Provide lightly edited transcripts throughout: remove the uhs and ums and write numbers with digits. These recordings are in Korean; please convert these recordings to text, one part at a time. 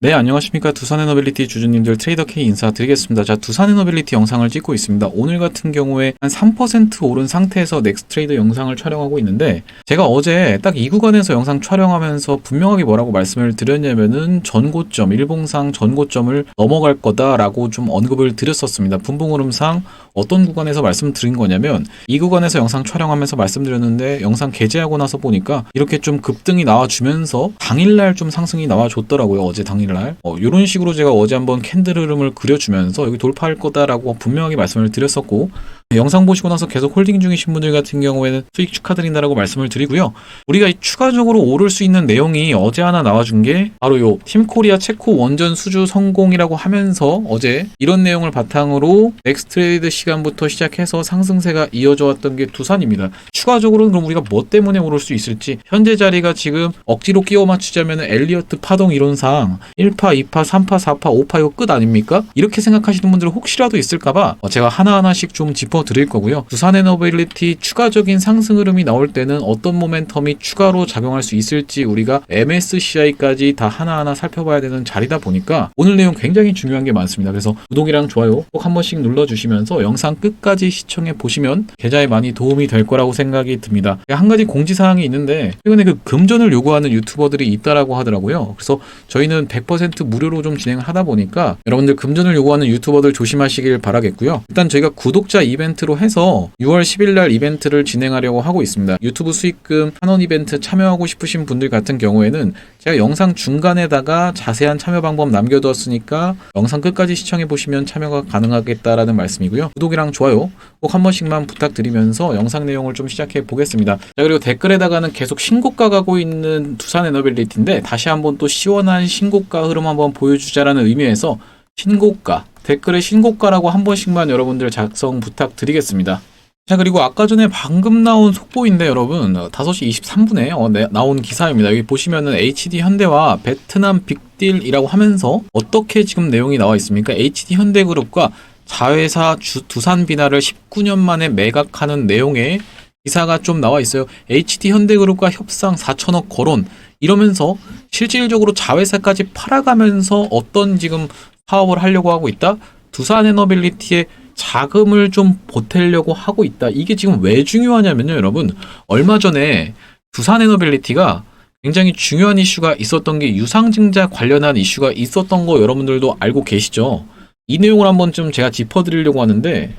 네, 안녕하십니까. 두산에너빌리티 주주님들 트레이더 K 인사드리겠습니다. 자, 두산에너빌리티 영상을 찍고 있습니다. 오늘 같은 경우에 한 3% 오른 상태에서 넥스트레이더 영상을 촬영하고 있는데, 제가 어제 딱 이 구간에서 영상 촬영하면서 분명하게 뭐라고 말씀을 드렸냐면은 전고점, 일봉상 전고점을 넘어갈 거다라고 좀 언급을 드렸었습니다. 분봉 흐름상 어떤 구간에서 말씀드린 거냐면, 이 구간에서 영상 촬영하면서 말씀드렸는데 영상 게재하고 나서 보니까 이렇게 좀 급등이 나와주면서 당일날 좀 상승이 나와줬더라고요. 어제 당일날. 이런 식으로 제가 어제 한번 캔들 흐름을 그려주면서 여기 돌파할 거다라고 분명하게 말씀을 드렸었고, 영상 보시고 나서 계속 홀딩 중이신 분들 같은 경우에는 수익 축하드린다라고 말씀을 드리고요. 우리가 추가적으로 오를 수 있는 내용이 어제 하나 나와준 게 바로 요 팀코리아 체코 원전 수주 성공이라고 하면서 어제 이런 내용을 바탕으로 넥스트레이드 시간부터 시작해서 상승세가 이어져 왔던 게 두산입니다. 추가적으로는 그럼 우리가 뭐 때문에 오를 수 있을지, 현재 자리가 지금 억지로 끼워 맞추자면 엘리어트 파동 이론상 1파, 2파, 3파, 4파, 5파 이거 끝 아닙니까? 이렇게 생각하시는 분들은 혹시라도 있을까봐 제가 하나하나씩 좀 짚어 드릴 거고요. 두산에너빌리티 추가적인 상승 흐름이 나올 때는 어떤 모멘텀이 추가로 작용할 수 있을지 우리가 MSCI까지 다 하나하나 살펴봐야 되는 자리다 보니까 오늘 내용 굉장히 중요한 게 많습니다. 그래서 구독이랑 좋아요 꼭 한 번씩 눌러주시면서 영상 끝까지 시청해 보시면 계좌에 많이 도움이 될 거라고 생각이 듭니다. 한 가지 공지사항이 있는데 최근에 그 금전을 요구하는 유튜버들이 있다라고 하더라고요. 그래서 저희는 100% 무료로 좀 진행을 하다 보니까 여러분들 금전을 요구하는 유튜버들 조심하시길 바라겠고요. 일단 저희가 구독자 이벤트로 해서 6월 10일 날 이벤트를 진행하려고 하고 있습니다. 유튜브 수익금 환원 이벤트 참여하고 싶으신 분들 같은 경우에는 제가 영상 중간에다가 자세한 참여 방법 남겨두었으니까 영상 끝까지 시청해 보시면 참여가 가능하겠다라는 말씀이고요. 구독이랑 좋아요 꼭 한 번씩만 부탁드리면서 영상 내용을 좀 시작해 보겠습니다. 자, 그리고 댓글에다가는 계속 신고가 가고 있는 두산에너빌리티인데 다시 한번 또 시원한 신고가 흐름 한번 보여주자라는 의미에서 신고가, 댓글에 신고가라고 한 번씩만 여러분들 작성 부탁드리겠습니다. 자, 그리고 아까 전에 방금 나온 속보인데 여러분 5시 23분에 나온 기사입니다. 여기 보시면은 HD 현대와 베트남 빅딜이라고 하면서 어떻게 지금 내용이 나와 있습니까? HD 현대그룹과 자회사 두산비나를 19년 만에 매각하는 내용의 기사가 좀 나와 있어요. HD 현대그룹과 협상 4천억 거론 이러면서 실질적으로 자회사까지 팔아가면서 어떤 지금 사업을 하려고 하고 있다? 두산에너빌리티의 자금을 좀 보태려고 하고 있다. 이게 지금 왜 중요하냐면요, 여러분. 얼마 전에 두산에너빌리티가 굉장히 중요한 이슈가 있었던 게 유상증자 관련한 이슈가 있었던 거 여러분들도 알고 계시죠? 이 내용을 한번 좀 제가 짚어드리려고 하는데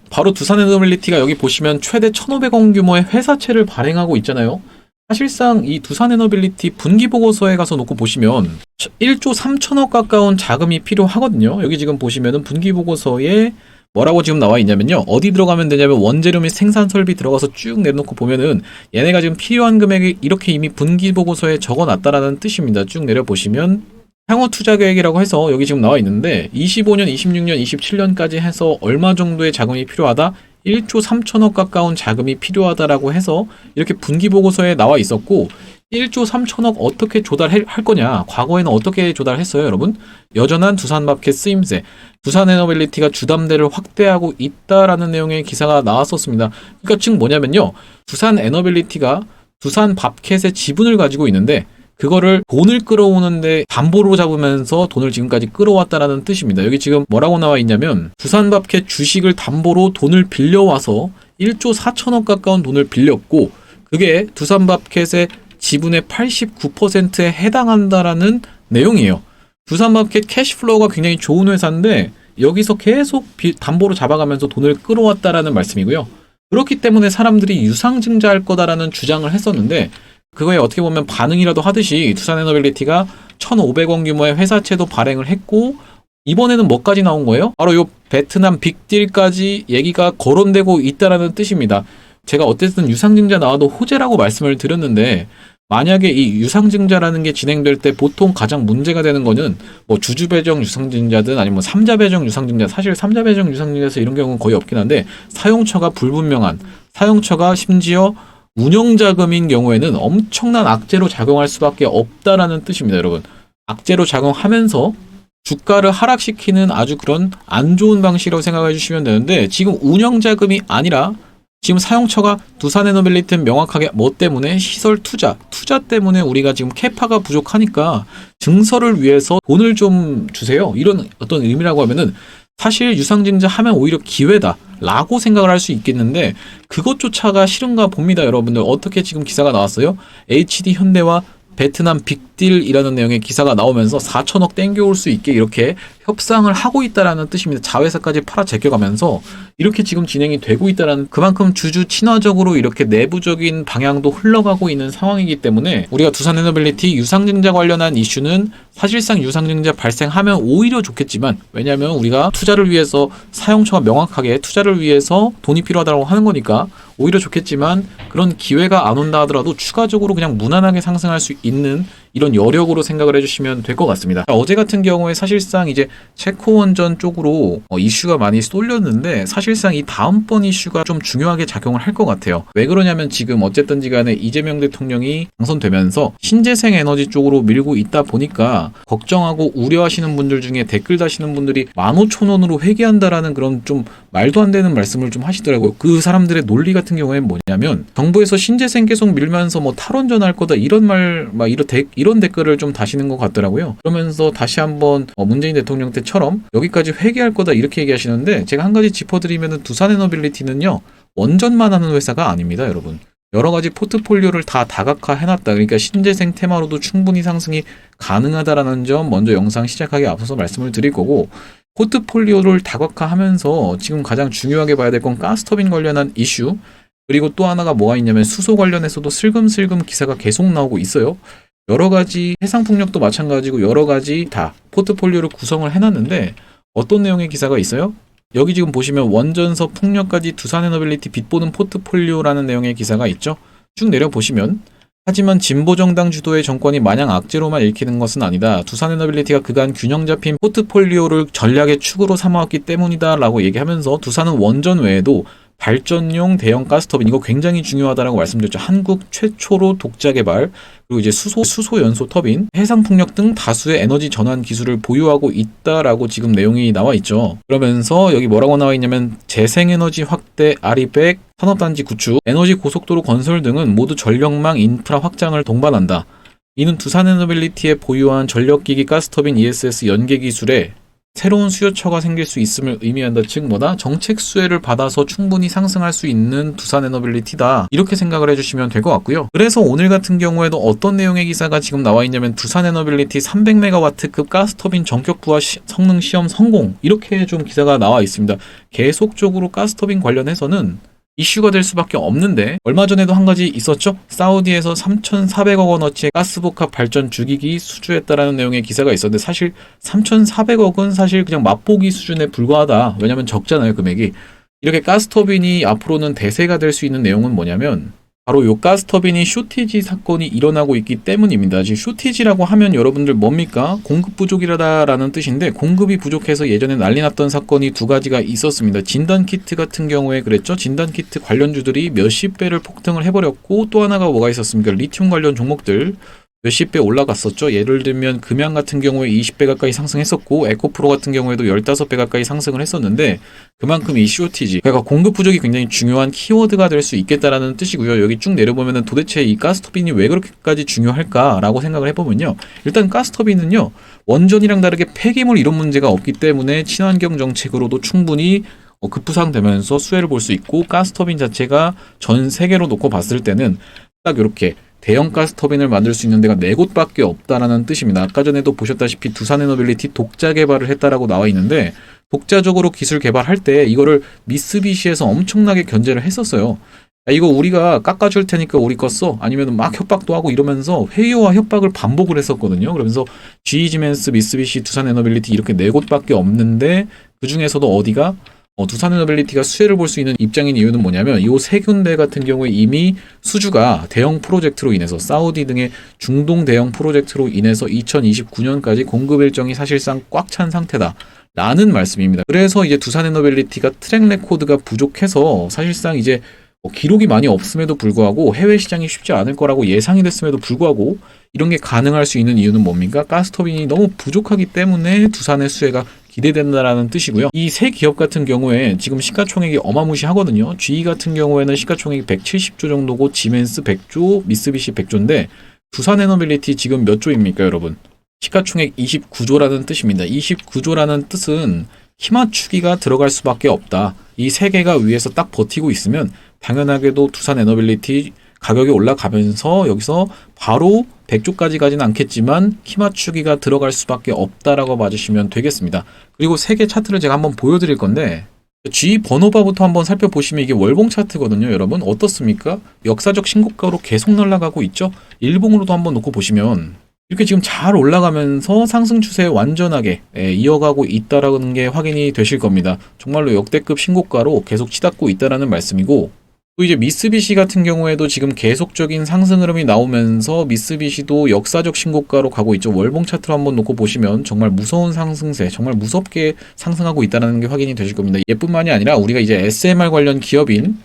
바로 두산에너빌리티가 여기 보시면 최대 1,500억 규모의 회사채를 발행하고 있잖아요. 사실상 이 두산에너빌리티 분기보고서에 가서 놓고 보시면 1조 3천억 가까운 자금이 필요하거든요. 여기 지금 보시면은 분기보고서에 뭐라고 지금 나와 있냐면요. 어디 들어가면 되냐면 원재료 및 생산 설비 들어가서 쭉 내려놓고 보면은 얘네가 지금 필요한 금액이 이렇게 이미 분기보고서에 적어놨다라는 뜻입니다. 쭉 내려보시면 향후 투자 계획이라고 해서 여기 지금 나와 있는데 25년, 26년, 27년까지 해서 얼마 정도의 자금이 필요하다? 1조 3천억 가까운 자금이 필요하다라고 해서 이렇게 분기보고서에 나와 있었고 1조 3천억 어떻게 조달할 거냐? 과거에는 어떻게 조달했어요, 여러분? 여전한 두산마켓 쓰임새, 두산에너빌리티가 주담대를 확대하고 있다라는 내용의 기사가 나왔었습니다. 그러니까 지금 뭐냐면요. 두산에너빌리티가 두산밥켓의 지분을 가지고 있는데 그거를 돈을 끌어오는데 담보로 잡으면서 돈을 지금까지 끌어왔다라는 뜻입니다. 여기 지금 뭐라고 나와 있냐면 두산밥켓 주식을 담보로 돈을 빌려와서 1조 4천억 가까운 돈을 빌렸고 그게 두산밥켓의 지분의 89%에 해당한다라는 내용이에요. 두산마켓 캐시플로우가 굉장히 좋은 회사인데 여기서 계속 담보로 잡아가면서 돈을 끌어왔다라는 말씀이고요. 그렇기 때문에 사람들이 유상증자할 거다라는 주장을 했었는데 그거에 어떻게 보면 반응이라도 하듯이 두산에너빌리티가 1,500억 규모의 회사채도 발행을 했고 이번에는 뭐까지 나온 거예요? 바로 요 베트남 빅딜까지 얘기가 거론되고 있다라는 뜻입니다. 제가 어쨌든 유상증자 나와도 호재라고 말씀을 드렸는데 만약에 이 유상증자라는 게 진행될 때 보통 가장 문제가 되는 거는 뭐 주주배정 유상증자든 아니면 3자 배정 유상증자, 사실 3자 배정 유상증자에서 이런 경우는 거의 없긴 한데 사용처가 불분명한, 사용처가 심지어 운영자금인 경우에는 엄청난 악재로 작용할 수밖에 없다라는 뜻입니다, 여러분. 악재로 작용하면서 주가를 하락시키는 아주 그런 안 좋은 방식이라고 생각해 주시면 되는데 지금 운영자금이 아니라 지금 사용처가 두산에너빌리티는 명확하게 뭐 때문에 시설 투자 때문에 우리가 지금 캐파가 부족하니까 증설을 위해서 돈을 좀 주세요. 이런 어떤 의미라고 하면은 사실 유상증자 하면 오히려 기회다 라고 생각을 할 수 있겠는데 그것조차가 싫은가 봅니다. 여러분들 어떻게 지금 기사가 나왔어요? HD 현대와 베트남 빅딜이라는 내용의 기사가 나오면서 4천억 땡겨올 수 있게 이렇게 협상을 하고 있다라는 뜻입니다. 자회사까지 팔아 제껴가면서 이렇게 지금 진행이 되고 있다라는 그만큼 주주 친화적으로 이렇게 내부적인 방향도 흘러가고 있는 상황이기 때문에 우리가 두산에너빌리티 유상증자 관련한 이슈는 사실상 유상증자 발생하면 오히려 좋겠지만 왜냐하면 우리가 투자를 위해서 사용처가 명확하게 투자를 위해서 돈이 필요하다고 하는 거니까 오히려 좋겠지만 그런 기회가 안 온다 하더라도 추가적으로 그냥 무난하게 상승할 수 있는 이런 여력으로 생각을 해주시면 될 것 같습니다. 어제 같은 경우에 사실상 이제 체코원전 쪽으로 이슈가 많이 쏠렸는데 사실상 이 다음번 이슈가 좀 중요하게 작용을 할 것 같아요. 왜 그러냐면 지금 어쨌든지 간에 이재명 대통령이 당선되면서 신재생 에너지 쪽으로 밀고 있다 보니까 걱정하고 우려하시는 분들 중에 댓글 다시는 분들이 15,000원으로 회계한다라는 그런 좀 말도 안 되는 말씀을 좀 하시더라고요. 그 사람들의 논리 같은 경우에는 뭐냐면 정부에서 신재생 계속 밀면서 뭐 탈원전 할 거다 이런 말 막 이런 댓글을 좀 다시는 것 같더라고요. 그러면서 다시 한번 문재인 대통령 때처럼 여기까지 회계할 거다 이렇게 얘기하시는데 제가 한 가지 짚어드리면은 두산에너빌리티는요 원전만 하는 회사가 아닙니다, 여러분. 여러 가지 포트폴리오를 다 다각화 해놨다. 그러니까 신재생 테마로도 충분히 상승이 가능하다라는 점 먼저 영상 시작하기 앞서서 말씀을 드릴 거고 포트폴리오를 다각화하면서 지금 가장 중요하게 봐야 될 건 가스터빈 관련한 이슈 그리고 또 하나가 뭐가 있냐면 수소 관련해서도 슬금슬금 기사가 계속 나오고 있어요. 여러 가지 해상풍력도 마찬가지고 여러 가지 다 포트폴리오를 구성을 해놨는데 어떤 내용의 기사가 있어요? 여기 지금 보시면 원전서 풍력까지 두산에너빌리티 빚보는 포트폴리오라는 내용의 기사가 있죠. 쭉 내려보시면 하지만 진보정당 주도의 정권이 마냥 악재로만 읽히는 것은 아니다. 두산에너빌리티가 그간 균형 잡힌 포트폴리오를 전략의 축으로 삼아왔기 때문이다 라고 얘기하면서 두산은 원전 외에도 발전용 대형 가스터빈 이거 굉장히 중요하다라고 말씀드렸죠. 한국 최초로 독자 개발 그리고 이제 수소 연소 터빈, 해상 풍력 등 다수의 에너지 전환 기술을 보유하고 있다라고 지금 내용이 나와 있죠. 그러면서 여기 뭐라고 나와 있냐면 재생에너지 확대, 아리백, 산업단지 구축, 에너지 고속도로 건설 등은 모두 전력망 인프라 확장을 동반한다. 이는 두산에너빌리티에 보유한 전력기기 가스터빈 ESS 연계 기술에 새로운 수요처가 생길 수 있음을 의미한다. 즉 뭐다? 정책 수혜를 받아서 충분히 상승할 수 있는 두산에너빌리티다. 이렇게 생각을 해주시면 될 것 같고요. 그래서 오늘 같은 경우에도 어떤 내용의 기사가 지금 나와 있냐면 두산에너빌리티 300메가와트급 가스터빈 전격 부하 성능 시험 성공 이렇게 좀 기사가 나와 있습니다. 계속적으로 가스터빈 관련해서는 이슈가 될 수밖에 없는데 얼마 전에도 한 가지 있었죠? 사우디에서 3,400억 원어치의 가스복합 발전 주기기 수주했다라는 내용의 기사가 있었는데 사실 3,400억은 사실 그냥 맛보기 수준에 불과하다. 왜냐면 적잖아요, 금액이. 이렇게 가스터빈이 앞으로는 대세가 될 수 있는 내용은 뭐냐면 바로 요 가스터빈이 쇼티지 사건이 일어나고 있기 때문입니다. 지금 쇼티지라고 하면 여러분들 뭡니까? 공급 부족이라는 뜻인데 공급이 부족해서 예전에 난리 났던 사건이 두 가지가 있었습니다. 진단키트 같은 경우에 그랬죠. 진단키트 관련주들이 몇십 배를 폭등을 해버렸고 또 하나가 뭐가 있었습니까? 리튬 관련 종목들 몇십 배 올라갔었죠. 예를 들면 금양 같은 경우에 20배 가까이 상승했었고 에코프로 같은 경우에도 15배 가까이 상승을 했었는데 그만큼 이 쇼티지 그러니까 공급 부족이 굉장히 중요한 키워드가 될 수 있겠다라는 뜻이고요. 여기 쭉 내려보면은 도대체 이 가스터빈이 왜 그렇게까지 중요할까라고 생각을 해보면요. 일단 가스터빈은요. 원전이랑 다르게 폐기물 이런 문제가 없기 때문에 친환경 정책으로도 충분히 급부상되면서 수혜를 볼 수 있고 가스터빈 자체가 전 세계로 놓고 봤을 때는 딱 이렇게 대형 가스터빈을 만들 수 있는 데가 4곳밖에 없다라는 뜻입니다. 아까 전에도 보셨다시피 두산에너빌리티 독자 개발을 했다라고 나와 있는데 독자적으로 기술 개발할 때 이거를 미쓰비시에서 엄청나게 견제를 했었어요. 이거 우리가 깎아줄 테니까 우리 거 써. 아니면 막 협박도 하고 이러면서 회의와 협박을 반복을 했었거든요. 그러면서 GE지멘스, 미쓰비시, 두산에너빌리티 이렇게 4곳밖에 없는데 그 중에서도 어디가 두산에너빌리티가 수혜를 볼 수 있는 입장인 이유는 뭐냐면 이 세 군데 같은 경우에 이미 수주가 대형 프로젝트로 인해서 사우디 등의 중동 대형 프로젝트로 인해서 2029년까지 공급 일정이 사실상 꽉 찬 상태다. 라는 말씀입니다. 그래서 이제 두산에너빌리티가 트랙 레코드가 부족해서 사실상 이제 기록이 많이 없음에도 불구하고 해외 시장이 쉽지 않을 거라고 예상이 됐음에도 불구하고 이런 게 가능할 수 있는 이유는 뭡니까? 가스터빈이 너무 부족하기 때문에 두산의 수혜가 기대된다라는 뜻이고요. 이 세 기업 같은 경우에 지금 시가총액이 어마무시하거든요. GE 같은 경우에는 시가총액이 170조 정도고 지멘스 100조, 미쓰비시 100조인데 두산에너빌리티 지금 몇 조입니까, 여러분? 시가총액 29조라는 뜻입니다. 29조라는 뜻은 희망추기가 들어갈 수밖에 없다. 이 세 개가 위에서 딱 버티고 있으면 당연하게도 두산에너빌리티 가격이 올라가면서 여기서 바로 100조까지 가지는 않겠지만 키 맞추기가 들어갈 수밖에 없다라고 봐주시면 되겠습니다. 그리고 세 개 차트를 제가 한번 보여드릴 건데 G 번호바부터 한번 살펴보시면 이게 월봉 차트거든요. 여러분 어떻습니까? 역사적 신고가로 계속 날아가고 있죠. 일봉으로도 한번 놓고 보시면 이렇게 지금 잘 올라가면서 상승 추세에 완전하게 이어가고 있다라는 게 확인이 되실 겁니다. 정말로 역대급 신고가로 계속 치닫고 있다라는 말씀이고, 또 이제 미쓰비시 같은 경우에도 지금 계속적인 상승 흐름이 나오면서 미쓰비시도 역사적 신고가로 가고 있죠. 월봉 차트로 한번 놓고 보시면 정말 무서운 상승세, 정말 무섭게 상승하고 있다는 게 확인이 되실 겁니다. 얘뿐만이 아니라 우리가 이제 SMR 관련 기업인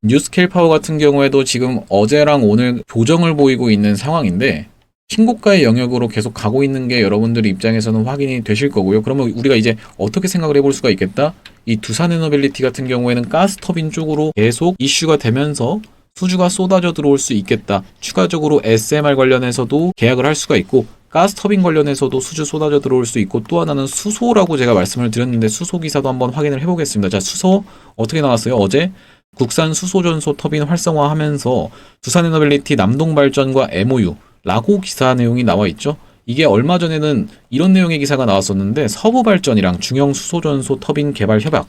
뉴스케일 파워 같은 경우에도 지금 어제랑 오늘 조정을 보이고 있는 상황인데 신고가의 영역으로 계속 가고 있는 게 여러분들 입장에서는 확인이 되실 거고요. 그러면 우리가 이제 어떻게 생각을 해볼 수가 있겠다? 이 두산에너빌리티 같은 경우에는 가스터빈 쪽으로 계속 이슈가 되면서 수주가 쏟아져 들어올 수 있겠다. 추가적으로 SMR 관련해서도 계약을 할 수가 있고 가스터빈 관련해서도 수주 쏟아져 들어올 수 있고, 또 하나는 수소라고 제가 말씀을 드렸는데 수소 기사도 한번 확인을 해보겠습니다. 자, 수소 어떻게 나왔어요? 어제 국산 수소전소 터빈 활성화하면서 두산에너빌리티 남동발전과 MOU 라고 기사 내용이 나와 있죠. 이게 얼마 전에는 이런 내용의 기사가 나왔었는데 서부발전이랑 중형수소전소 터빈 개발 협약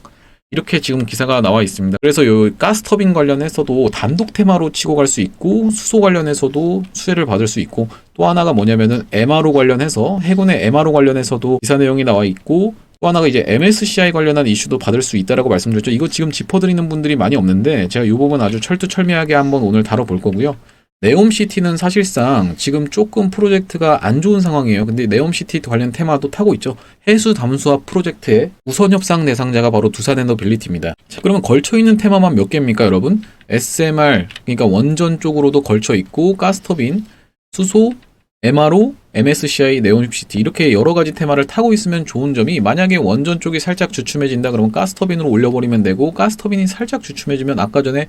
이렇게 지금 기사가 나와 있습니다. 그래서 요 가스터빈 관련해서도 단독 테마로 치고 갈 수 있고 수소 관련해서도 수혜를 받을 수 있고, 또 하나가 뭐냐면은 MRO 관련해서 해군의 MRO 관련해서도 기사 내용이 나와 있고, 또 하나가 이제 MSCI 관련한 이슈도 받을 수 있다라고 말씀드렸죠. 이거 지금 짚어드리는 분들이 많이 없는데 제가 이 부분 아주 철두철미하게 한번 오늘 다뤄볼 거고요. 네옴시티는 사실상 지금 조금 프로젝트가 안 좋은 상황이에요. 근데 네옴시티 관련 테마도 타고 있죠. 해수 담수화 프로젝트의 우선 협상 대상자가 바로 두산에너빌리티입니다. 자, 그러면 걸쳐있는 테마만 몇 개입니까, 여러분? SMR, 그러니까 원전 쪽으로도 걸쳐 있고, 가스터빈, 수소, MRO, MSCI, 네옴시티 이렇게 여러 가지 테마를 타고 있으면 좋은 점이, 만약에 원전 쪽이 살짝 주춤해진다 그러면 가스터빈으로 올려버리면 되고, 가스터빈이 살짝 주춤해지면 아까 전에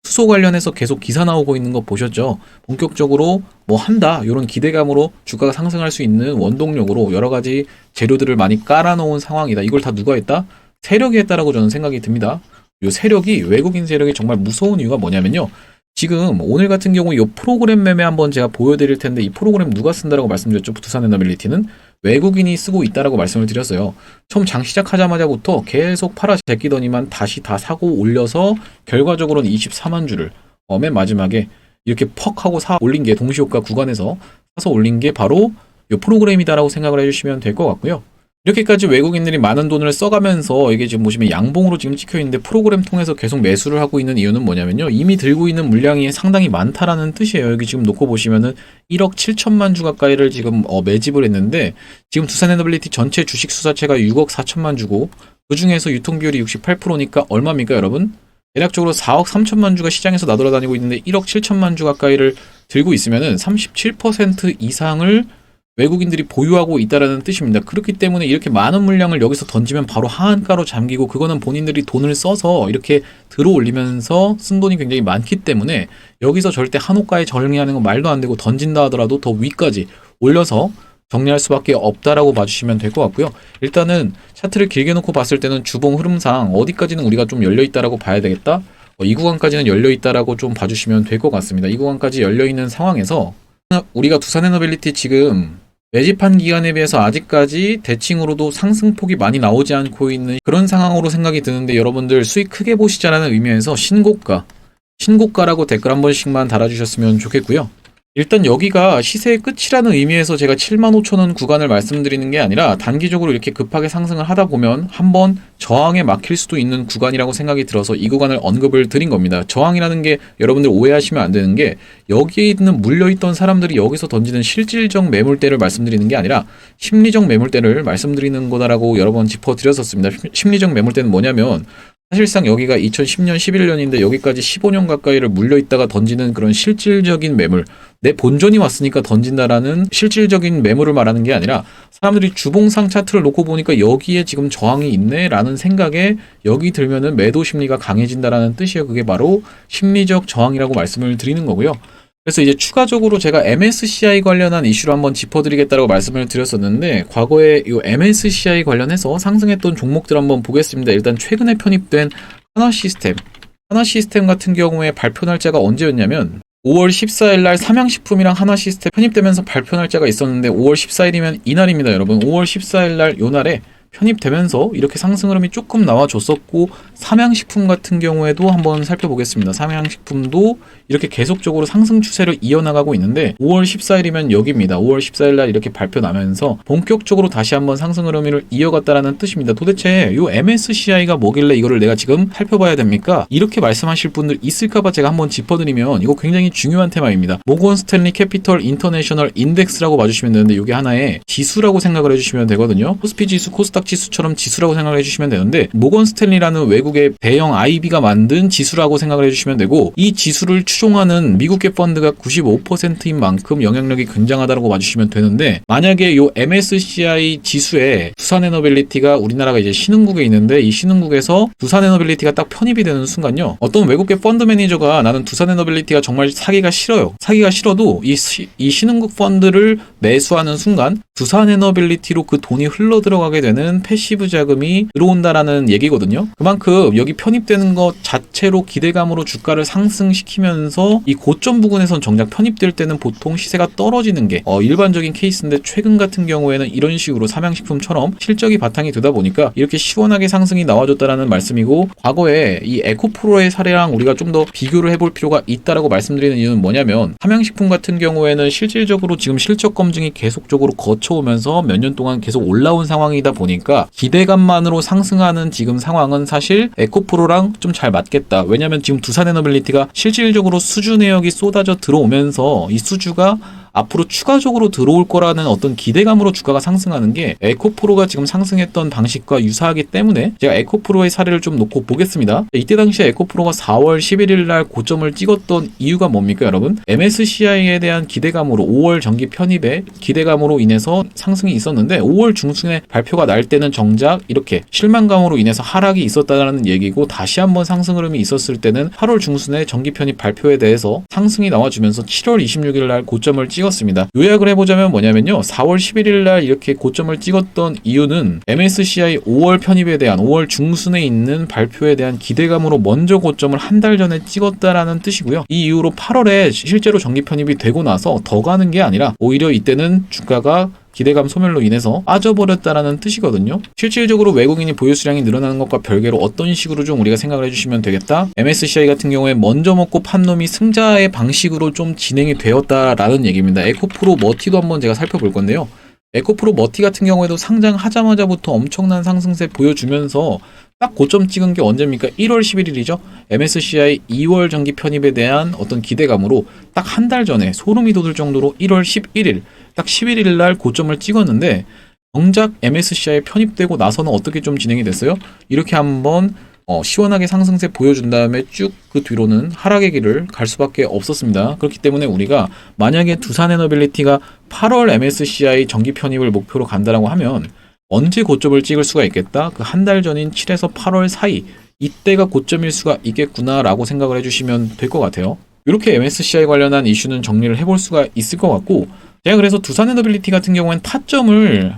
수소 관련해서 계속 기사 나오고 있는 거 보셨죠? 본격적으로 뭐 한다 이런 기대감으로 주가가 상승할 수 있는 원동력으로 여러 가지 재료들을 많이 깔아놓은 상황이다. 이걸 다 누가 했다? 세력이 했다라고 저는 생각이 듭니다. 이 세력이, 외국인 세력이 정말 무서운 이유가 뭐냐면요, 지금 오늘 같은 경우 이 프로그램 매매 한번 제가 보여드릴 텐데, 이 프로그램 누가 쓴다라고 말씀드렸죠? 두산에너빌리티는 외국인이 쓰고 있다라고 말씀을 드렸어요. 처음 장 시작하자마자부터 계속 팔아 제끼더니만 다시 다 사고 올려서 결과적으로는 24만 주를 맨 마지막에 이렇게 퍽 하고 사 올린 게, 동시효과 구간에서 사서 올린 게 바로 이 프로그램이다라고 생각을 해주시면 될 것 같고요. 이렇게까지 외국인들이 많은 돈을 써가면서 이게 지금 보시면 양봉으로 지금 찍혀 있는데 프로그램 통해서 계속 매수를 하고 있는 이유는 뭐냐면요, 이미 들고 있는 물량이 상당히 많다라는 뜻이에요. 여기 지금 놓고 보시면은 1억 7천만 주 가까이를 지금 매집을 했는데, 지금 두산에너빌리티 전체 주식 수사채가 6억 4천만 주고 그 중에서 유통비율이 68%니까 얼마입니까, 여러분? 대략적으로 4억 3천만 주가 시장에서 나돌아다니고 있는데 1억 7천만 주 가까이를 들고 있으면은 37% 이상을 외국인들이 보유하고 있다라는 뜻입니다. 그렇기 때문에 이렇게 많은 물량을 여기서 던지면 바로 하한가로 잠기고, 그거는 본인들이 돈을 써서 이렇게 들어올리면서 쓴 돈이 굉장히 많기 때문에 여기서 절대 한호가에 정리하는 건 말도 안 되고, 던진다 하더라도 더 위까지 올려서 정리할 수밖에 없다라고 봐주시면 될 것 같고요. 일단은 차트를 길게 놓고 봤을 때는 주봉 흐름상 어디까지는 우리가 좀 열려있다라고 봐야 되겠다, 이 구간까지는 열려있다라고 좀 봐주시면 될 것 같습니다. 이 구간까지 열려있는 상황에서 우리가 두산에너빌리티 지금 매집한 기간에 비해서 아직까지 대칭으로도 상승폭이 많이 나오지 않고 있는 그런 상황으로 생각이 드는데, 여러분들 수익 크게 보시자라는 의미에서 신고가라고 댓글 한 번씩만 달아주셨으면 좋겠고요. 일단 여기가 시세의 끝이라는 의미에서 제가 75,000원 구간을 말씀드리는 게 아니라 단기적으로 이렇게 급하게 상승을 하다 보면 한번 저항에 막힐 수도 있는 구간이라고 생각이 들어서 이 구간을 언급을 드린 겁니다. 저항이라는 게 여러분들 오해하시면 안 되는 게, 여기에 있는 물려있던 사람들이 여기서 던지는 실질적 매물대를 말씀드리는 게 아니라 심리적 매물대를 말씀드리는 거다라고 여러 번 짚어드렸었습니다. 심리적 매물대는 뭐냐면 사실상 여기가 2010년, 11년인데 여기까지 15년 가까이를 물려있다가 던지는 그런 실질적인 매물, 내 본전이 왔으니까 던진다라는 실질적인 매물을 말하는 게 아니라 사람들이 주봉상 차트를 놓고 보니까 여기에 지금 저항이 있네 라는 생각에 여기 들면은 매도 심리가 강해진다라는 뜻이에요. 그게 바로 심리적 저항이라고 말씀을 드리는 거고요. 그래서 이제 추가적으로 제가 MSCI 관련한 이슈를 한번 짚어드리겠다고 말씀을 드렸었는데, 과거에 이 MSCI 관련해서 상승했던 종목들 한번 보겠습니다. 일단 최근에 편입된 하나시스템. 하나시스템 같은 경우에 발표 날짜가 언제였냐면 5월 14일 날 삼양식품이랑 하나시스템 편입되면서 발표 날짜가 있었는데 5월 14일이면 이날입니다, 여러분. 5월 14일 날 요 날에 편입되면서 이렇게 상승 흐름이 조금 나와줬었고, 삼양식품 같은 경우에도 한번 살펴보겠습니다. 삼양식품도 이렇게 계속적으로 상승 추세를 이어나가고 있는데 5월 14일이면 여기입니다. 5월 14일 날 이렇게 발표 나면서 본격적으로 다시 한번 상승 흐름을 이어갔다라는 뜻입니다. 도대체 이 MSCI가 뭐길래 이거를 내가 지금 살펴봐야 됩니까? 이렇게 말씀하실 분들 있을까봐 제가 한번 짚어드리면, 이거 굉장히 중요한 테마입니다. 모건 스탠리 캐피털 인터내셔널 인덱스라고 봐주시면 되는데, 이게 하나의 지수라고 생각을 해주시면 되거든요. 코스피 지수, 코스닥 지수처럼 지수라고 생각을 해주시면 되는데, 모건 스탠리라는 외국의 대형 IB가 만든 지수라고 생각을 해주시면 되고, 이 지수를 추종하는 미국계 펀드가 95%인 만큼 영향력이 굉장하다고 봐주시면 되는데, 만약에 요 MSCI 지수에 두산에너빌리티가, 우리나라가 이제 신흥국에 있는데 이 신흥국에서 두산에너빌리티가 딱 편입이 되는 순간요, 어떤 외국계 펀드 매니저가 나는 두산에너빌리티가 정말 사기가 싫어요. 사기가 싫어도 이 신흥국 펀드를 매수하는 순간 두산에너빌리티로 그 돈이 흘러 들어가게 되는 패시브 자금이 들어온다라는 얘기거든요. 그만큼 여기 편입되는 것 자체로 기대감으로 주가를 상승시키면서 이 고점 부근에선 정작 편입될 때는 보통 시세가 떨어지는 게 일반적인 케이스인데, 최근 같은 경우에는 이런 식으로 삼양식품처럼 실적이 바탕이 되다 보니까 이렇게 시원하게 상승이 나와줬다라는 말씀이고, 과거에 이 에코프로의 사례랑 우리가 좀 더 비교를 해볼 필요가 있다라고 말씀드리는 이유는 뭐냐면, 삼양식품 같은 경우에는 실질적으로 지금 실적 검증이 계속적으로 거쳐오면서 몇 년 동안 계속 올라온 상황이다 보니까 기대감만으로 상승하는 지금 상황은 사실 에코프로랑 좀 잘 맞겠다. 왜냐면 지금 두산에너빌리티가 실질적으로 수주 내역이 쏟아져 들어오면서 이 수주가 앞으로 추가적으로 들어올 거라는 어떤 기대감으로 주가가 상승하는 게 에코프로가 지금 상승했던 방식과 유사하기 때문에, 제가 에코프로의 사례를 좀 놓고 보겠습니다. 이때 당시에 에코프로가 4월 11일 날 고점을 찍었던 이유가 뭡니까, 여러분? MSCI에 대한 기대감으로, 5월 정기 편입의 기대감으로 인해서 상승이 있었는데, 5월 중순에 발표가 날 때는 정작 이렇게 실망감으로 인해서 하락이 있었다는 얘기고, 다시 한번 상승 흐름이 있었을 때는 8월 중순에 정기 편입 발표에 대해서 상승이 나와주면서 7월 26일 날 고점을 찍었습니다. 요약을 해보자면 뭐냐면요, 4월 11일 날 이렇게 고점을 찍었던 이유는 MSCI 5월 편입에 대한, 5월 중순에 있는 발표에 대한 기대감으로 먼저 고점을 한 달 전에 찍었다라는 뜻이고요. 이 이후로 8월에 실제로 정기 편입이 되고 나서 더 가는 게 아니라 오히려 이때는 주가가 기대감 소멸로 인해서 빠져버렸다라는 뜻이거든요. 실질적으로 외국인이 보유 수량이 늘어나는 것과 별개로 어떤 식으로 좀 우리가 생각을 해주시면 되겠다. MSCI 같은 경우에 먼저 먹고 판 놈이 승자의 방식으로 좀 진행이 되었다라는 얘기입니다. 에코프로 머티도 한번 제가 살펴볼 건데요. 에코프로 머티 같은 경우에도 상장하자마자부터 엄청난 상승세 보여주면서 딱 고점 찍은 게 언제입니까? 1월 11일이죠. MSCI 2월 정기 편입에 대한 어떤 기대감으로 딱 한 달 전에 소름이 돋을 정도로 1월 11일, 딱 11일 날 고점을 찍었는데, 정작 MSCI에 편입되고 나서는 어떻게 좀 진행이 됐어요? 이렇게 한번 시원하게 상승세 보여준 다음에 쭉 그 뒤로는 하락의 길을 갈 수밖에 없었습니다. 그렇기 때문에 우리가 만약에 두산에너빌리티가 8월 MSCI 정기 편입을 목표로 간다라고 하면 언제 고점을 찍을 수가 있겠다? 그 한 달 전인 7에서 8월 사이, 이때가 고점일 수가 있겠구나라고 생각을 해주시면 될 것 같아요. 이렇게 MSCI 관련한 이슈는 정리를 해볼 수가 있을 것 같고, 제가 그래서 두산에너빌리티 같은 경우에는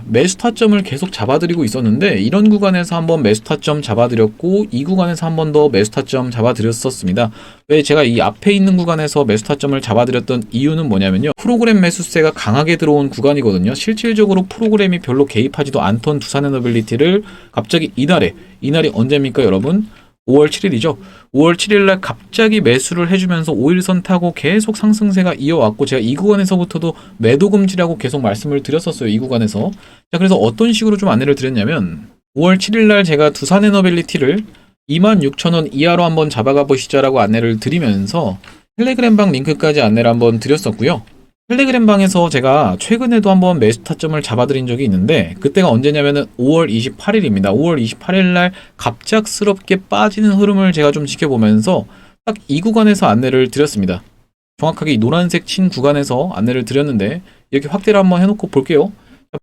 매수 타점을 계속 잡아드리고 있었는데, 이런 구간에서 한번 매수 타점 잡아드렸고, 이 구간에서 한 번 더 매수 타점 잡아드렸었습니다. 왜 제가 이 앞에 있는 구간에서 매수 타점을 잡아드렸던 이유는 뭐냐면요, 프로그램 매수세가 강하게 들어온 구간이거든요. 실질적으로 프로그램이 별로 개입하지도 않던 두산에너빌리티를 갑자기 이날이 언제입니까, 여러분? 5월 7일이죠. 5월 7일 날 갑자기 매수를 해주면서 5일선 타고 계속 상승세가 이어왔고, 제가 이 구간에서부터도 매도 금지라고 계속 말씀을 드렸었어요. 이 구간에서. 자, 그래서 어떤 식으로 좀 안내를 드렸냐면, 5월 7일 날 제가 두산에너빌리티를 26,000원 이하로 한번 잡아가 보시자라고 안내를 드리면서 텔레그램방 링크까지 안내를 한번 드렸었고요. 텔레그램 방에서 제가 최근에도 한번 매수 타점을 잡아드린 적이 있는데 그때가 언제냐면은 5월 28일입니다. 5월 28일 날 갑작스럽게 빠지는 흐름을 제가 좀 지켜보면서 딱 이 구간에서 안내를 드렸습니다. 정확하게 이 노란색 친 구간에서 안내를 드렸는데 이렇게 확대를 한번 해놓고 볼게요.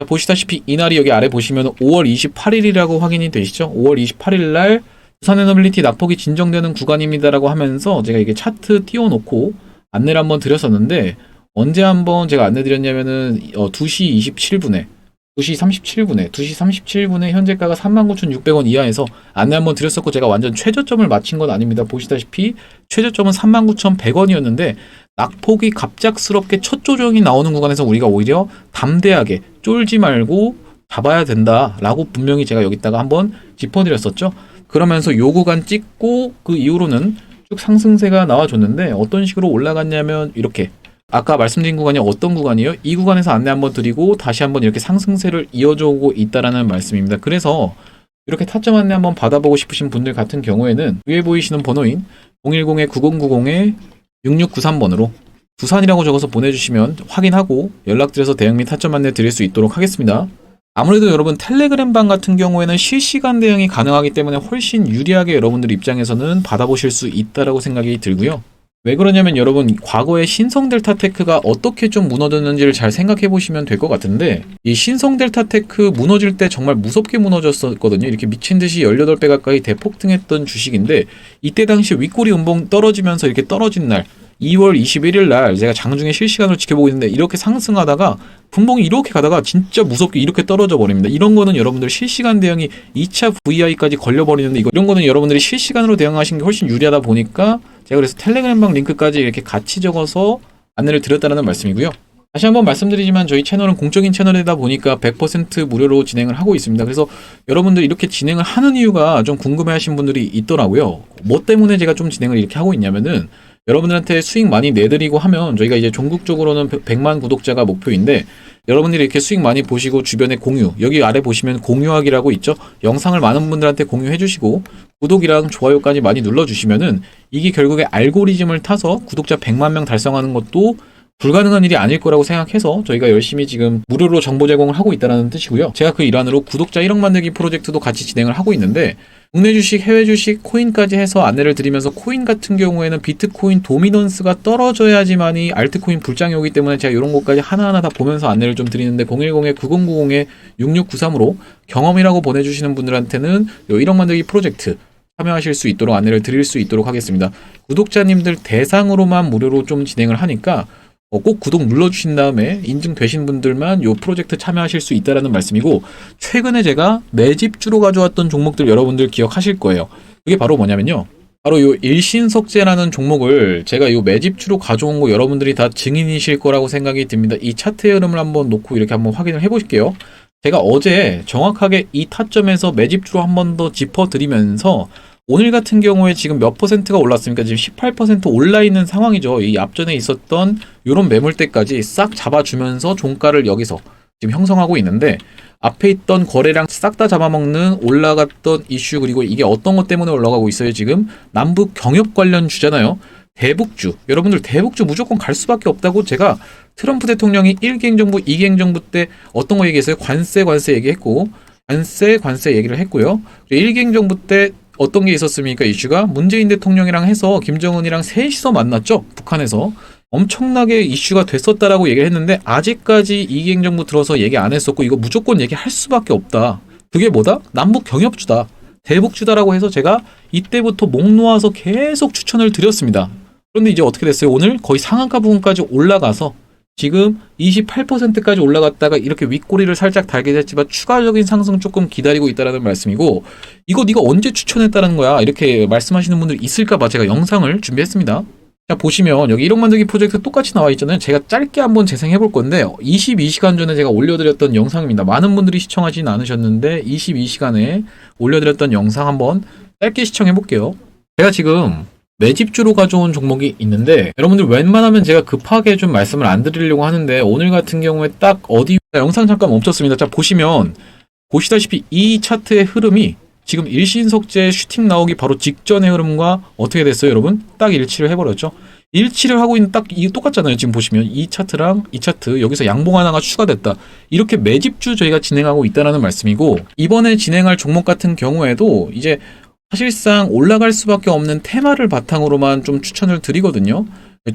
보시다시피 이날이 여기 아래 보시면 5월 28일이라고 확인이 되시죠? 5월 28일 날 두산에너빌리티 낙폭이 진정되는 구간입니다라고 하면서 제가 이게 차트 띄워놓고 안내를 한번 드렸었는데 언제 한번 제가 안내 드렸냐면은 2시 27분에 2시 37분에 현재가가 39,600원 이하에서 안내 한번 드렸었고 제가 완전 최저점을 맞힌 건 아닙니다. 보시다시피 최저점은 39,100원이었는데 낙폭이 갑작스럽게 첫 조정이 나오는 구간에서 우리가 오히려 담대하게 쫄지 말고 잡아야 된다라고 분명히 제가 여기다가 한번 짚어드렸었죠. 그러면서 요 구간 찍고 그 이후로는 쭉 상승세가 나와줬는데 어떤 식으로 올라갔냐면 이렇게 아까 말씀드린 구간이 어떤 구간이에요? 이 구간에서 안내 한번 드리고 다시 한번 이렇게 상승세를 이어주고 있다라는 말씀입니다. 그래서 이렇게 타점 안내 한번 받아보고 싶으신 분들 같은 경우에는 위에 보이시는 번호인 010-9090-6693번으로 두산이라고 적어서 보내주시면 확인하고 연락드려서 대응 및 타점 안내 드릴 수 있도록 하겠습니다. 아무래도 여러분 텔레그램방 같은 경우에는 실시간 대응이 가능하기 때문에 훨씬 유리하게 여러분들 입장에서는 받아보실 수 있다라고 생각이 들고요. 왜 그러냐면 여러분 과거에 신성 델타테크가 어떻게 좀 무너졌는지를 잘 생각해 보시면 될 것 같은데 이 신성 델타테크 무너질 때 정말 무섭게 무너졌었거든요. 이렇게 미친 듯이 18배 가까이 대폭등했던 주식인데 이때 당시 윗꼬리 음봉 떨어지면서 이렇게 떨어진 날 2월 21일 날 제가 장중에 실시간으로 지켜보고 있는데 이렇게 상승하다가 분봉이 이렇게 가다가 진짜 무섭게 이렇게 떨어져 버립니다. 이런 거는 여러분들 실시간 대응이 2차 VI까지 걸려버리는데 이런 거는 여러분들이 실시간으로 대응하시는 게 훨씬 유리하다 보니까 제가 그래서 텔레그램방 링크까지 이렇게 같이 적어서 안내를 드렸다는 말씀이고요. 다시 한번 말씀드리지만 저희 채널은 공적인 채널이다 보니까 100% 무료로 진행을 하고 있습니다. 그래서 여러분들 이렇게 진행을 하는 이유가 좀 궁금해하신 분들이 있더라고요. 뭐 때문에 제가 좀 진행을 이렇게 하고 있냐면은 여러분들한테 수익 많이 내드리고 하면 저희가 이제 종국적으로는 100만 구독자가 목표인데 여러분들이 이렇게 수익 많이 보시고 주변에 공유, 여기 아래 보시면 공유하기라고 있죠. 영상을 많은 분들한테 공유해 주시고 구독이랑 좋아요까지 많이 눌러주시면은 이게 결국에 알고리즘을 타서 구독자 100만 명 달성하는 것도 불가능한 일이 아닐 거라고 생각해서 저희가 열심히 지금 무료로 정보 제공을 하고 있다는 뜻이고요. 제가 그 일환으로 구독자 1억 만들기 프로젝트도 같이 진행을 하고 있는데 국내 주식, 해외 주식, 코인까지 해서 안내를 드리면서 코인 같은 경우에는 비트코인 도미넌스가 떨어져야지만이 알트코인 불장이 오기 때문에 제가 이런 것까지 하나하나 다 보면서 안내를 좀 드리는데 010-9090-6693으로 경험이라고 보내주시는 분들한테는 1억 만들기 프로젝트 참여하실 수 있도록 안내를 드릴 수 있도록 하겠습니다. 구독자님들 대상으로만 무료로 좀 진행을 하니까 꼭 구독 눌러주신 다음에 인증되신 분들만 이 프로젝트 참여하실 수 있다는 말씀이고 최근에 제가 매집주로 가져왔던 종목들 여러분들 기억하실 거예요. 그게 바로 뭐냐면요. 바로 이 일신석재라는 종목을 제가 이 매집주로 가져온 거 여러분들이 다 증인이실 거라고 생각이 듭니다. 이 차트의 흐름을 한번 놓고 이렇게 한번 확인을 해보실게요. 제가 어제 정확하게 이 타점에서 매집주로 한 번 더 짚어드리면서 오늘 같은 경우에 지금 몇 퍼센트가 올랐습니까? 지금 18% 올라 있는 상황이죠. 이 앞전에 있었던 이런 매물대까지 싹 잡아주면서 종가를 여기서 지금 형성하고 있는데 앞에 있던 거래량 싹 다 잡아먹는 올라갔던 이슈 그리고 이게 어떤 것 때문에 올라가고 있어요. 지금 남북 경협 관련 주잖아요. 대북주. 여러분들 대북주 무조건 갈 수밖에 없다고 제가 트럼프 대통령이 1기 행정부, 2기 행정부 때 어떤 거 얘기했어요? 관세 얘기했고 관세 얘기를 했고요. 1기 행정부 때 어떤 게 있었습니까? 이슈가 문재인 대통령이랑 해서 김정은이랑 셋이서 만났죠. 북한에서 엄청나게 이슈가 됐었다라고 얘기를 했는데 아직까지 이기 행정부 들어서 얘기 안 했었고 이거 무조건 얘기할 수밖에 없다. 그게 뭐다? 남북 경협주다. 대북주다라고 해서 제가 이때부터 목 놓아서 계속 추천을 드렸습니다. 그런데 이제 어떻게 됐어요? 오늘 거의 상한가 부분까지 올라가서 지금 28%까지 올라갔다가 이렇게 윗꼬리를 살짝 달게 됐지만 추가적인 상승 조금 기다리고 있다는 말씀이고 이거 네가 언제 추천했다는 거야 이렇게 말씀하시는 분들이 있을까봐 제가 영상을 준비했습니다. 자 보시면 여기 1억 만들기 프로젝트 똑같이 나와 있잖아요. 제가 짧게 한번 재생해 볼 건데 22시간 전에 제가 올려드렸던 영상입니다. 많은 분들이 시청하지는 않으셨는데 22시간에 올려드렸던 영상 한번 짧게 시청해 볼게요. 제가 지금 매집주로 가져온 종목이 있는데 여러분들 웬만하면 제가 급하게 좀 말씀을 안 드리려고 하는데 오늘 같은 경우에 딱 어디 영상 잠깐 멈췄습니다. 자 보시면 보시다시피 이 차트의 흐름이 지금 일신석재 슈팅 나오기 바로 직전의 흐름과 어떻게 됐어요 여러분? 딱 일치를 해버렸죠. 일치를 하고 있는 딱 이 똑같잖아요. 지금 보시면 이 차트랑 이 차트 여기서 양봉 하나가 추가됐다. 이렇게 매집주 저희가 진행하고 있다는 말씀이고, 이번에 진행할 종목 같은 경우에도 이제 사실상 올라갈 수밖에 없는 테마를 바탕으로만 좀 추천을 드리거든요.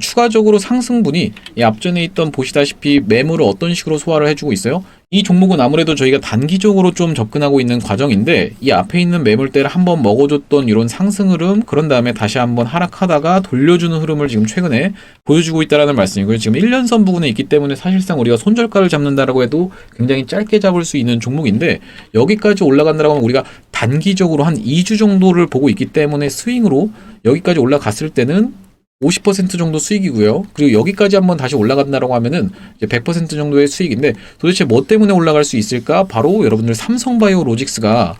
추가적으로 상승분이 이 앞전에 있던 보시다시피 매물을 어떤 식으로 소화를 해주고 있어요. 이 종목은 아무래도 저희가 단기적으로 좀 접근하고 있는 과정인데, 이 앞에 있는 매물대를 한번 먹어줬던 이런 상승 흐름, 그런 다음에 다시 한번 하락하다가 돌려주는 흐름을 지금 최근에 보여주고 있다는 말씀이고요. 지금 1년선 부분에 있기 때문에 사실상 우리가 손절가를 잡는다라고 해도 굉장히 짧게 잡을 수 있는 종목인데, 여기까지 올라간다라고 하면 우리가 단기적으로 한 2주 정도를 보고 있기 때문에 스윙으로 여기까지 올라갔을 때는 50% 정도 수익이고요. 그리고 여기까지 한번 다시 올라간다라고 하면은 이제 100% 정도의 수익인데, 도대체 뭐 때문에 올라갈 수 있을까? 바로 여러분들 삼성바이오로직스가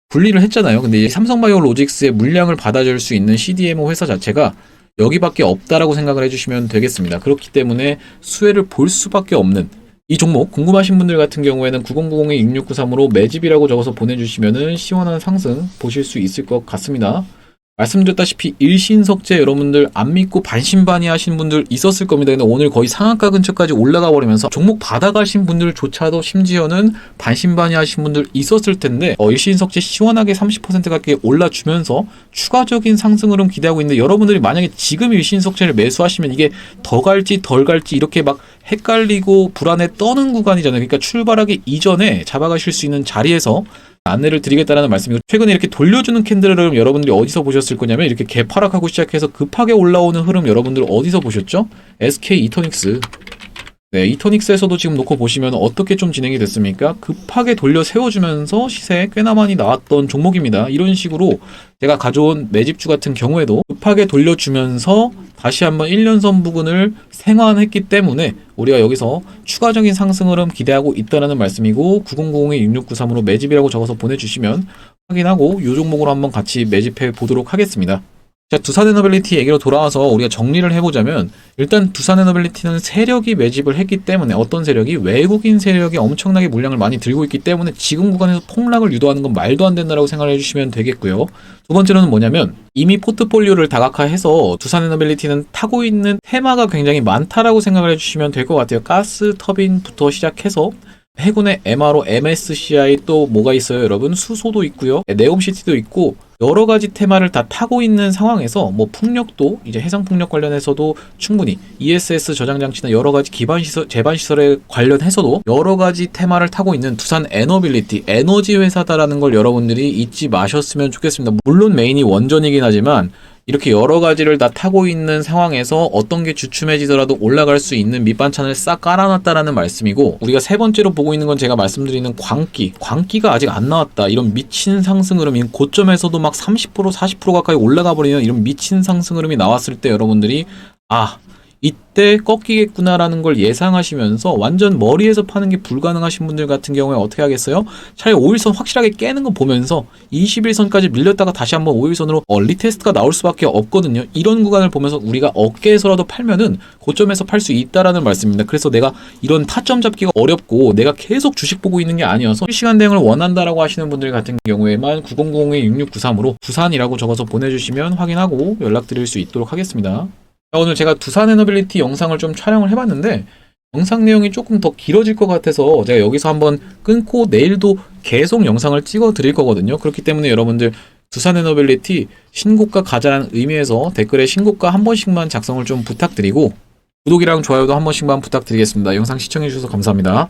분리를 했잖아요. 근데 이 삼성바이오로직스의 물량을 받아줄 수 있는 CDMO 회사 자체가 여기밖에 없다라고 생각을 해주시면 되겠습니다. 그렇기 때문에 수혜를 볼 수밖에 없는 이 종목, 궁금하신 분들 같은 경우에는 9090-6693으로 매집이라고 적어서 보내주시면은 시원한 상승 보실 수 있을 것 같습니다. 말씀드렸다시피 일신석재 여러분들 안 믿고 반신반의하신 분들 있었을 겁니다. 근데 오늘 거의 상한가 근처까지 올라가 버리면서 종목 받아가신 분들조차도 심지어는 반신반의하신 분들 있었을 텐데, 일신석재 시원하게 30% 가까이 올라주면서 추가적인 상승 흐름 기대하고 있는데, 여러분들이 만약에 지금 일신석재를 매수하시면 이게 더 갈지 덜 갈지 이렇게 막 헷갈리고 불안에 떠는 구간이잖아요. 그러니까 출발하기 이전에 잡아가실 수 있는 자리에서 안내를 드리겠다는 말씀이고, 최근에 이렇게 돌려주는 캔들 흐름 여러분들이 어디서 보셨을 거냐면, 이렇게 개파락하고 시작해서 급하게 올라오는 흐름 여러분들 어디서 보셨죠? SK 이터닉스. 네, 이터닉스에서도 지금 놓고 보시면 어떻게 좀 진행이 됐습니까? 급하게 돌려 세워주면서 시세 꽤나 많이 나왔던 종목입니다. 이런 식으로 제가 가져온 매집주 같은 경우에도 급하게 돌려주면서 다시 한번 1년선 부근을 생환했기 때문에 우리가 여기서 추가적인 상승 흐름 기대하고 있다는 말씀이고, 9090-6693으로 매집이라고 적어서 보내주시면 확인하고 이 종목으로 한번 같이 매집해 보도록 하겠습니다. 자, 두산에너빌리티 얘기로 돌아와서 우리가 정리를 해보자면, 일단 두산에너빌리티는 세력이 매집을 했기 때문에, 어떤 세력이? 외국인 세력이 엄청나게 물량을 많이 들고 있기 때문에 지금 구간에서 폭락을 유도하는 건 말도 안 된다라고 생각을 해주시면 되겠고요. 두 번째로는 뭐냐면, 이미 포트폴리오를 다각화해서 두산에너빌리티는 타고 있는 테마가 굉장히 많다라고 생각을 해주시면 될 것 같아요. 가스 터빈부터 시작해서 해군의 MRO, MSCI 또 뭐가 있어요, 여러분? 수소도 있고요. 네옴시티도 있고, 여러 가지 테마를 다 타고 있는 상황에서 뭐 풍력도 이제 해상 풍력 관련해서도 충분히 ESS 저장 장치나 여러 가지 기반 시설, 제반 시설에 관련해서도 여러 가지 테마를 타고 있는 두산 에너빌리티, 에너지 회사다라는 걸 여러분들이 잊지 마셨으면 좋겠습니다. 물론 메인이 원전이긴 하지만 이렇게 여러 가지를 다 타고 있는 상황에서 어떤 게 주춤해지더라도 올라갈 수 있는 밑반찬을 싹 깔아놨다라는 말씀이고, 우리가 세 번째로 보고 있는 건 제가 말씀드리는 광기가 아직 안 나왔다. 이런 미친 상승 흐름이 고점에서도 막 30% 40% 가까이 올라가 버리는 이런 미친 상승 흐름이 나왔을 때 여러분들이 이때 꺾이겠구나라는 걸 예상하시면서 완전 머리에서 파는 게 불가능하신 분들 같은 경우에 어떻게 하겠어요? 차라리 5일선 확실하게 깨는 거 보면서 21선까지 밀렸다가 다시 한번 5일선으로 리테스트가 나올 수밖에 없거든요. 이런 구간을 보면서 우리가 어깨에서라도 팔면은 고점에서 팔 수 있다라는 말씀입니다. 그래서 내가 이런 타점 잡기가 어렵고 내가 계속 주식 보고 있는 게 아니어서 실시간 대응을 원한다라고 하시는 분들 같은 경우에만 9090-6693으로 두산이라고 적어서 보내주시면 확인하고 연락드릴 수 있도록 하겠습니다. 오늘 제가 두산에너빌리티 영상을 좀 촬영을 해봤는데, 영상 내용이 조금 더 길어질 것 같아서 제가 여기서 한번 끊고 내일도 계속 영상을 찍어 드릴 거거든요. 그렇기 때문에 여러분들 두산에너빌리티 신고가 가자라는 의미에서 댓글에 신고가 한 번씩만 작성을 좀 부탁드리고, 구독이랑 좋아요도 한 번씩만 부탁드리겠습니다. 영상 시청해주셔서 감사합니다.